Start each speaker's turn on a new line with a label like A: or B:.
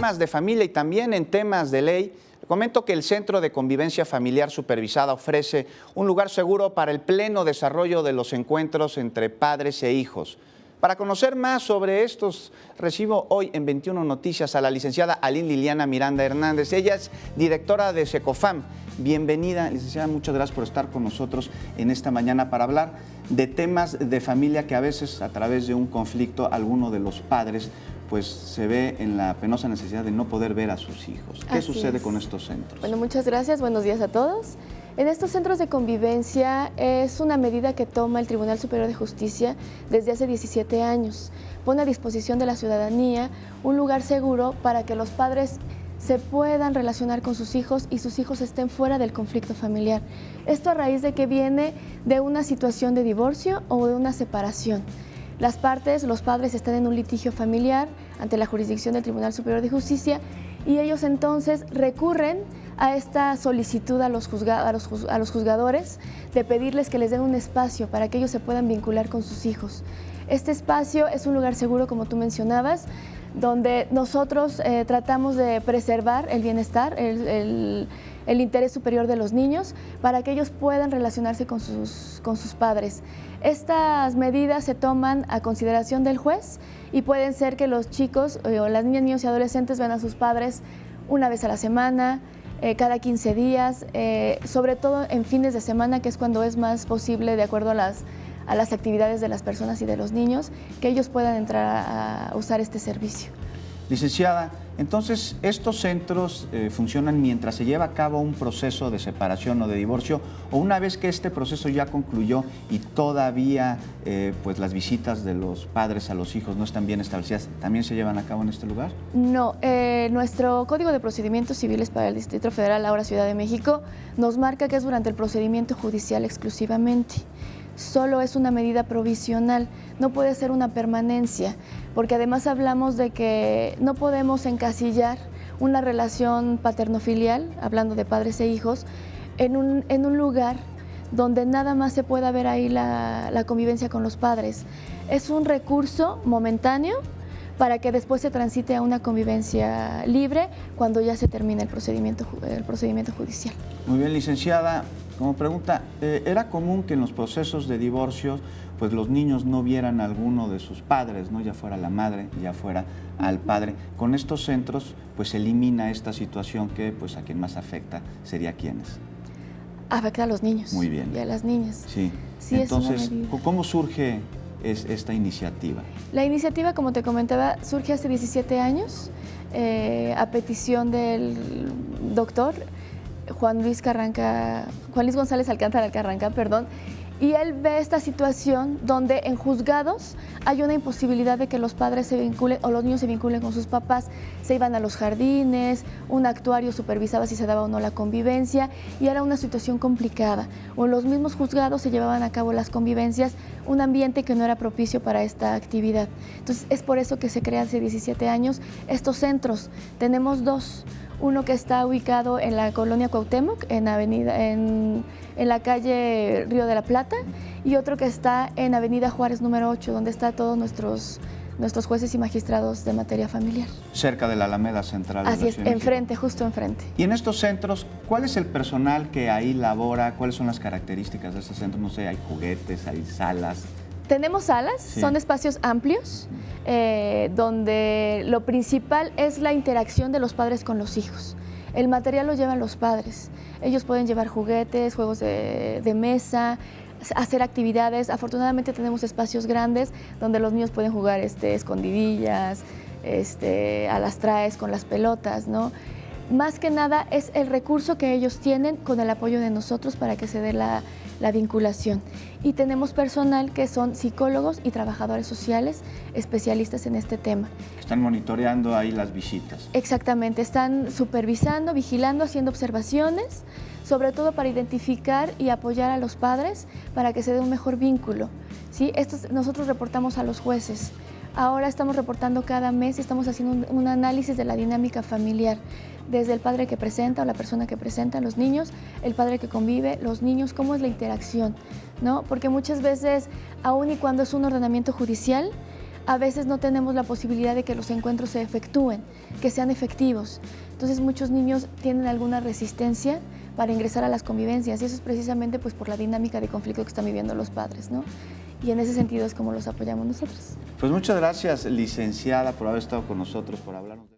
A: temas de familia y también en temas de ley, le comento que el Centro de Convivencia Familiar Supervisada ofrece un lugar seguro para el pleno desarrollo de los encuentros entre padres e hijos. Para conocer más sobre estos, recibo hoy en 21 Noticias a la licenciada Aline Liliana Miranda Hernández. Ella es directora de SECOFAM. Bienvenida, licenciada, muchas gracias por estar con nosotros en esta mañana para hablar de temas de familia que a veces a través de un conflicto alguno de los padres pues se ve en la penosa necesidad de no poder ver a sus hijos. ¿Qué sucede con estos centros?
B: Bueno, muchas gracias, buenos días a todos. En estos centros de convivencia es una medida que toma el Tribunal Superior de Justicia desde hace 17 años. Pone a disposición de la ciudadanía un lugar seguro para que los padres se puedan relacionar con sus hijos y sus hijos estén fuera del conflicto familiar. Esto a raíz de que viene de una situación de divorcio o de una separación. Las partes, los padres están en un litigio familiar ante la jurisdicción del Tribunal Superior de Justicia y ellos entonces recurren a esta solicitud a los juzgadores de pedirles que les den un espacio para que ellos se puedan vincular con sus hijos. Este espacio es un lugar seguro, como tú mencionabas, donde nosotros tratamos de preservar el bienestar, el interés superior de los niños para que ellos puedan relacionarse con sus padres. Estas medidas se toman a consideración del juez y pueden ser que los chicos o las niñas, niños y adolescentes vean a sus padres una vez a la semana, cada 15 días, sobre todo en fines de semana, que es cuando es más posible, de acuerdo a las actividades de las personas y de los niños, que ellos puedan entrar a usar este servicio.
A: Licenciada, entonces estos centros funcionan mientras se lleva a cabo un proceso de separación o de divorcio, o una vez que este proceso ya concluyó y todavía pues las visitas de los padres a los hijos no están bien establecidas, ¿también se llevan a cabo en este lugar?
B: No, nuestro Código de Procedimientos Civiles para el Distrito Federal, ahora Ciudad de México, nos marca que es durante el procedimiento judicial exclusivamente. Solo es una medida provisional, no puede ser una permanencia, porque además hablamos de que no podemos encasillar una relación paterno-filial, hablando de padres e hijos, en un lugar donde nada más se pueda ver ahí la convivencia con los padres. Es un recurso momentáneo para que después se transite a una convivencia libre cuando ya se termine el procedimiento judicial.
A: Muy bien, licenciada. Como pregunta, ¿era común que en los procesos de divorcio pues los niños no vieran a alguno de sus padres, ¿no? Ya fuera la madre, ya fuera al padre? Con estos centros pues se elimina esta situación que pues a quien más afecta sería ¿quiénes?
B: Afecta a los niños.
A: Muy bien.
B: Y a las niñas.
A: Sí.
B: Sí,
A: entonces, ¿cómo surge esta iniciativa?
B: La iniciativa, como te comentaba, surge hace 17 años a petición del doctor Juan Luis González Alcántara Carranca, y él ve esta situación donde en juzgados hay una imposibilidad de que los padres se vinculen o los niños se vinculen con sus papás. Se iban a los jardines, un actuario supervisaba si se daba o no la convivencia y era una situación complicada. O en los mismos juzgados se llevaban a cabo las convivencias, un ambiente que no era propicio para esta actividad. Entonces es por eso que se crean hace 17 años estos centros. Tenemos dos. Uno que está ubicado en la colonia Cuauhtémoc, en la calle Río de la Plata, y otro que está en Avenida Juárez número 8, donde están todos nuestros jueces y magistrados de materia familiar.
A: Cerca de la Alameda Central.
B: Así es, enfrente, justo enfrente.
A: Y en estos centros, ¿cuál es el personal que ahí labora? ¿Cuáles son las características de estos centros? No sé, ¿hay juguetes, hay salas?
B: Tenemos salas, sí. Son espacios amplios, donde lo principal es la interacción de los padres con los hijos. El material lo llevan los padres. Ellos pueden llevar juguetes, juegos de mesa, hacer actividades. Afortunadamente tenemos espacios grandes donde los niños pueden jugar escondidillas, a las traes con las pelotas, ¿no? Más que nada es el recurso que ellos tienen con el apoyo de nosotros para que se dé la vinculación. Y tenemos personal que son psicólogos y trabajadores sociales especialistas en este tema.
A: Están monitoreando ahí las visitas. Exactamente,
B: están supervisando, vigilando, haciendo observaciones, sobre todo para identificar y apoyar a los padres para que se dé un mejor vínculo, ¿sí? Nosotros reportamos a los jueces. Ahora estamos reportando cada mes y estamos haciendo un análisis de la dinámica familiar, desde el padre que presenta o la persona que presenta, los niños, el padre que convive, los niños, cómo es la interacción, ¿no? Porque muchas veces, aun y cuando es un ordenamiento judicial, a veces no tenemos la posibilidad de que los encuentros se efectúen, que sean efectivos. Entonces muchos niños tienen alguna resistencia para ingresar a las convivencias y eso es precisamente pues, por la dinámica de conflicto que están viviendo los padres, ¿no? Y en ese sentido es como los apoyamos nosotros.
A: Pues muchas gracias, licenciada, por haber estado con nosotros, por hablarnos de